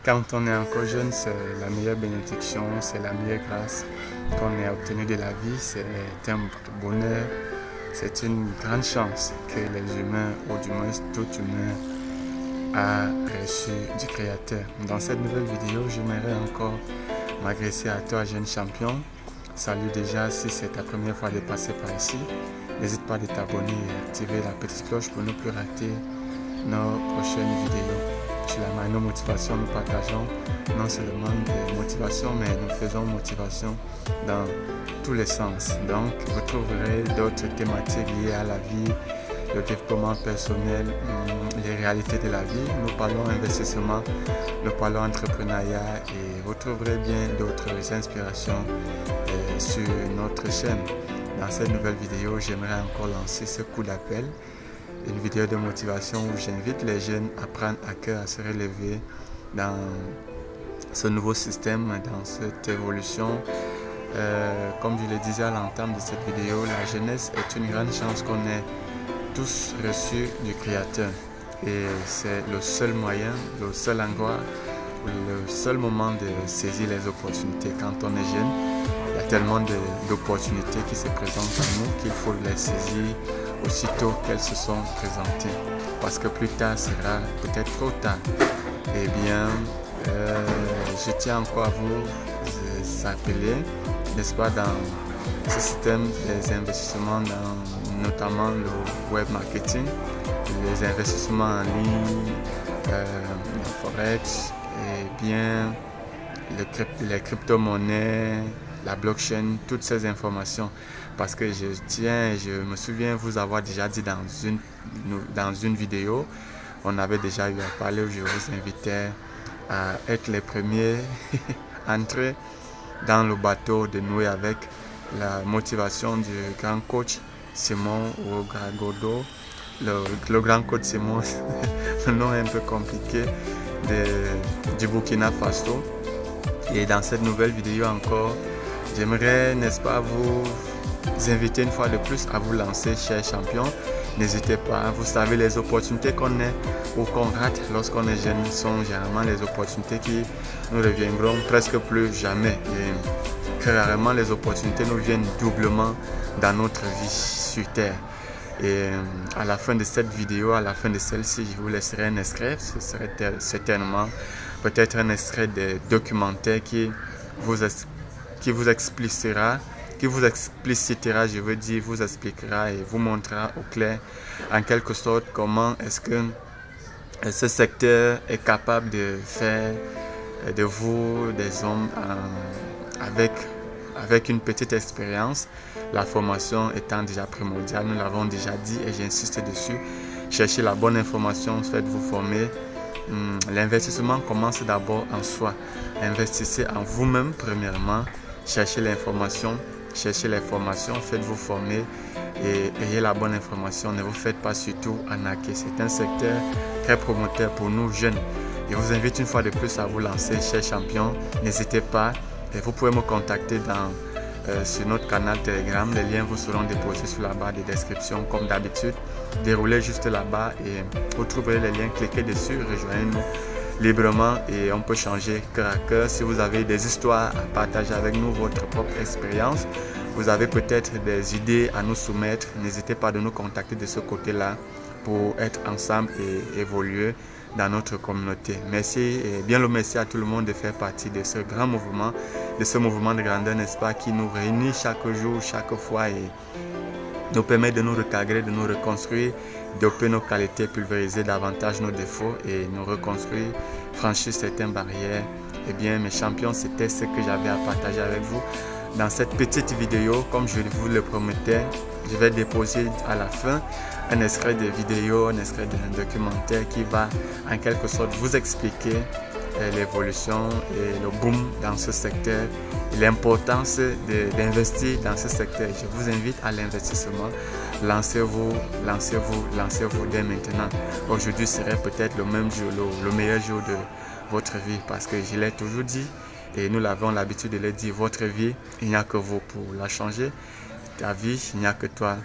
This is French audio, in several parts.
Quand on est encore jeune, c'est la meilleure bénédiction, c'est la meilleure grâce qu'on ait obtenue de la vie. C'est un bonheur, c'est une grande chance que les humains, ou du moins tout humain, a reçu du Créateur. Dans cette nouvelle vidéo, j'aimerais encore m'adresser à toi, jeune champion. Salut déjà, si c'est ta première fois de passer par ici, n'hésite pas à t'abonner et activer la petite cloche pour ne plus rater nos prochaines vidéos. Sur la Mano Motivation, nous partageons non seulement des motivations, mais nous faisons motivation dans tous les sens. Donc, vous trouverez d'autres thématiques liées à la vie, le développement personnel, les réalités de la vie. Nous parlons investissement, nous parlons entrepreneuriat et vous trouverez bien d'autres inspirations sur notre chaîne. Dans cette nouvelle vidéo, j'aimerais encore lancer ce coup d'appel. Une vidéo de motivation où j'invite les jeunes à prendre à cœur, à se relever dans ce nouveau système, dans cette évolution. Comme je le disais à l'entame de cette vidéo, la jeunesse est une grande chance qu'on ait tous reçu du Créateur. Et c'est le seul moyen, le seul endroit, le seul moment de saisir les opportunités. Quand on est jeune, il y a tellement d'opportunités qui se présentent à nous qu'il faut les saisir aussitôt qu'elles se sont présentées, parce que plus tard sera peut-être trop tard. Eh bien, je tiens encore à vous appeler, n'est-ce pas, dans ce système des investissements, notamment le web marketing, les investissements en ligne, le forex, et bien les crypto-monnaies, la blockchain, toutes ces informations. Parce que je me souviens vous avoir déjà dit dans une vidéo, on avait déjà eu à parler où je vous invitais à être les premiers à entrer dans le bateau de Noé avec la motivation du grand coach Simon Ouagadougou. Le grand coach Simon, le nom est un peu compliqué, du Burkina Faso. Et dans cette nouvelle vidéo encore, j'aimerais, n'est-ce pas, vous inviter une fois de plus à vous lancer, chers champions. N'hésitez pas, vous savez, les opportunités qu'on ait ou qu'on rate lorsqu'on est jeune sont généralement les opportunités qui nous reviendront presque plus jamais. Et très rarement les opportunités nous viennent doublement dans notre vie sur Terre. Et à la fin de cette vidéo, à la fin de celle-ci, je vous laisserai un extrait. Ce serait certainement peut-être un extrait de documentaire qui vous explicitera, je veux dire, vous expliquera et vous montrera au clair, en quelque sorte, comment est-ce que ce secteur est capable de faire de vous des hommes avec une petite expérience, la formation étant déjà primordiale, nous l'avons déjà dit et j'insiste dessus. Cherchez la bonne information, faites-vous former. L'investissement commence d'abord en soi. Investissez en vous-même premièrement, cherchez l'information. Cherchez les formations, faites-vous former et ayez la bonne information. Ne vous faites pas surtout arnaquer. C'est un secteur très promoteur pour nous jeunes. Je vous invite une fois de plus à vous lancer, chers champions. N'hésitez pas. Et vous pouvez me contacter sur notre canal Telegram. Les liens vous seront déposés sur la barre de description comme d'habitude. Déroulez juste là-bas et vous trouverez les liens. Cliquez dessus, rejoignez-nous librement et on peut changer cœur à cœur. Si vous avez des histoires à partager avec nous, votre propre expérience, vous avez peut-être des idées à nous soumettre, n'hésitez pas de nous contacter de ce côté-là pour être ensemble et évoluer dans notre communauté. Merci et bien le merci à tout le monde de faire partie de ce grand mouvement, de ce mouvement de grandeur, n'est-ce pas, qui nous réunit chaque jour, chaque fois et nous permet de nous recadrer, de nous reconstruire, d'opérer nos qualités, pulvériser davantage nos défauts et nous reconstruire, franchir certaines barrières. Eh bien, mes champions, c'était ce que j'avais à partager avec vous. Dans cette petite vidéo, comme je vous le promettais, je vais déposer à la fin un extrait de vidéo, un extrait d'un documentaire qui va en quelque sorte vous expliquer l'évolution et le boom dans ce secteur et l'importance d'investir dans ce secteur. Je vous invite à l'investissement. Lancez-vous, lancez-vous, lancez-vous dès maintenant. Aujourd'hui serait peut-être le même jour, le meilleur jour de votre vie parce que je l'ai toujours dit et nous l'avons l'habitude de le dire, votre vie, il n'y a que vous pour la changer. Ta vie, il n'y a que toi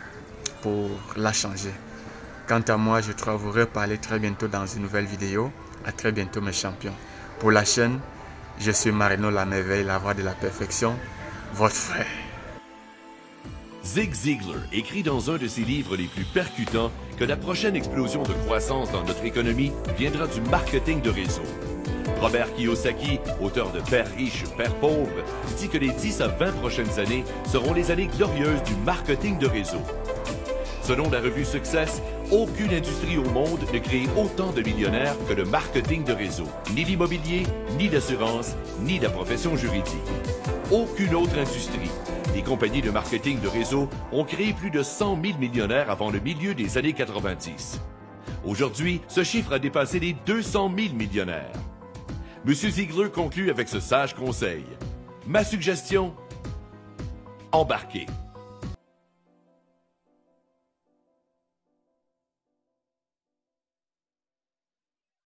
pour la changer. Quant à moi, je dois vous reparler très bientôt dans une nouvelle vidéo. À très bientôt mes champions. Pour la chaîne, je suis Marino La Merveille, la voix de la perfection, votre frère. Zig Ziglar écrit dans un de ses livres les plus percutants que la prochaine explosion de croissance dans notre économie viendra du marketing de réseau. Robert Kiyosaki, auteur de Père riche, Père pauvre, dit que les 10 à 20 prochaines années seront les années glorieuses du marketing de réseau. Selon la revue Success, aucune industrie au monde ne crée autant de millionnaires que le marketing de réseau. Ni l'immobilier, ni l'assurance, ni la profession juridique. Aucune autre industrie. Les compagnies de marketing de réseau ont créé plus de 100 000 millionnaires avant le milieu des années 90. Aujourd'hui, ce chiffre a dépassé les 200 000 millionnaires. M. Ziglar conclut avec ce sage conseil. Ma suggestion, embarquez.